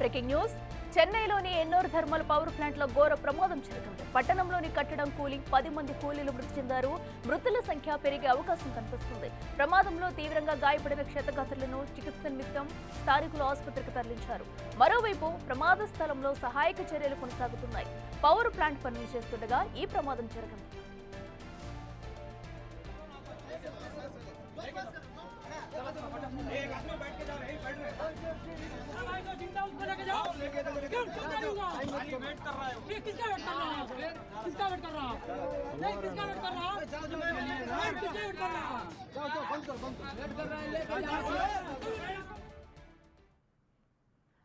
Breaking news. చెన్నైలోని Ennore thermal power plant లో ఘోర ప్రమాదం జరిగింది. పట్టణంలోని కట్టడం కూలి 10 మంది కూలీలు మృతి చెందారు. మృతుల సంఖ్య పెరిగే అవకాశం కనిపిస్తుంది. ప్రమాదంలో తీవ్రంగా గాయపడిన క్షతగాత్రులను చికిత్స నిమిత్తం స్థానికులు ఆసుపత్రికి తరలించారు. మరోవైపు ప్రమాద స్థలంలో సహాయక చర్యలు కొనసాగుతున్నాయి. పవర్ ప్లాంట్ పనులు చేస్తుండగా ఈ ప్రమాదం జరిగింది.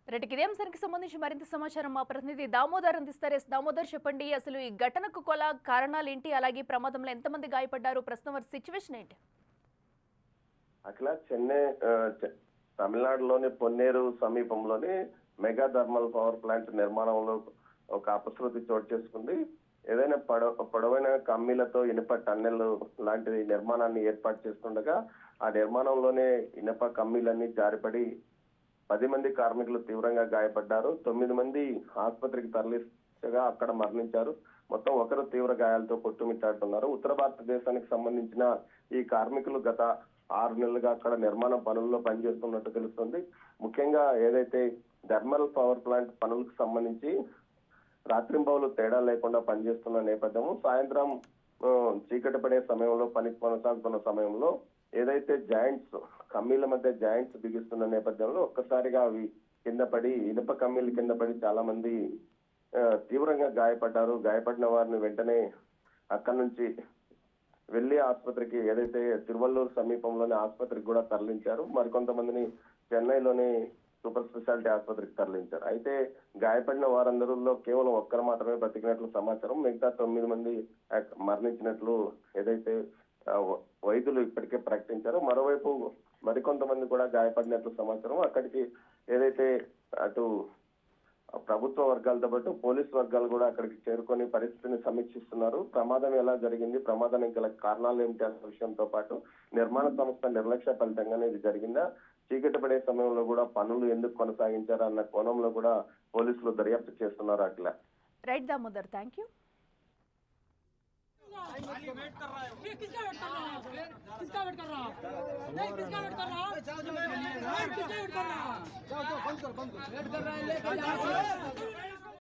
రెడ్డికి ఇదే అంశానికి సంబంధించి మరింత సమాచారం మా ప్రతినిధి దామోదర్ అందిస్తారు. దామోదర్, చెప్పండి, అసలు ఈ ఘటనకు కొల కారణాలు ఏంటి? అలాగే ప్రమాదంలో ఎంతమంది గాయపడ్డారు? ప్రస్తుతం సిచ్యువేషన్ ఏంటి? అట్లా చెన్నై తమిళనాడులోని పొన్నేరు సమీపంలోని మెగా థర్మల్ పవర్ ప్లాంట్ నిర్మాణంలో ఒక అపశృతి చోటు చేసుకుంది. ఏదైనా పొడవైన కమ్మీలతో ఇనుప టన్నెల్ లాంటి నిర్మాణాన్ని ఏర్పాటు చేస్తుండగా ఆ నిర్మాణంలోనే ఇనుప కమ్మీలన్నీ జారిపడి 10 మంది కార్మికులు తీవ్రంగా గాయపడ్డారు. 9 మంది ఆసుపత్రికి తరలించగా అక్కడ మరణించారు. మొత్తం ఒకరు తీవ్ర గాయాలతో కొట్టుమిట్టాడుతున్నారు. ఉత్తర భారతదేశానికి సంబంధించిన ఈ కార్మికులు గత 6 నెలలుగా అక్కడ నిర్మాణ పనుల్లో పనిచేస్తున్నట్టు తెలుస్తుంది. ముఖ్యంగా ఏదైతే థర్మల్ పవర్ ప్లాంట్ పనులకు సంబంధించి రాత్రింబవలు తేడా లేకుండా పనిచేస్తున్న నేపథ్యము, సాయంత్రం చీకటి పడే సమయంలో పని కొనసాగుతున్న సమయంలో ఏదైతే జాయింట్స్ కమ్మీల మధ్య జాయింట్స్ బిగిస్తున్న నేపథ్యంలో ఒక్కసారిగా అవి కింద పడి ఇనుప కమ్మీల కింద పడి చాలా మంది తీవ్రంగా గాయపడ్డారు. గాయపడిన వారిని వెంటనే అక్కడి నుంచి వెళ్లి ఆసుపత్రికి, ఏదైతే తిరువల్లూరు సమీపంలోని ఆసుపత్రికి కూడా తరలించారు. మరికొంతమందిని చెన్నైలోని సూపర్ స్పెషాలిటీ ఆసుపత్రికి తరలించారు. అయితే గాయపడిన వారందరిలో కేవలం ఒక్కరు మాత్రమే బతికినట్లు సమాచారం. మిగతా 9 మంది మరణించినట్లు ఏదైతే వైద్యులు ఇప్పటికే ప్రకటించారు. మరోవైపు మరికొంతమంది కూడా గాయపడినట్లు సమాచారం. అక్కడికి ఏదైతే అటు ప్రభుత్వ వర్గాలతో పాటు పోలీసు వర్గాలు కూడా అక్కడికి చేరుకొని పరిస్థితిని సమీక్షిస్తున్నారు. ప్రమాదం ఎలా జరిగింది, ప్రమాదానికి గల కారణాలు ఏమిటి అనే విషయంతో పాటు నిర్మాణ సంస్థ నిర్లక్ష్య ఫలితంగానే ఇది జరిగిందా, చీకటి పడే సమయంలో కూడా పనులు ఎందుకు కొనసాగించారు అన్న కోణంలో కూడా పోలీసులు దర్యాప్తు చేస్తున్నారు. అట్లా రైట్ దామోదర్, థ్యాంక్ యూ. किसका वेट कर रहा है? किसका वेट कर रहा? नहीं, किसका वेट कर रहा? किसका वेट कर रहा? बंद कर, बंद कर, वेट कर रहा है, लेके जा।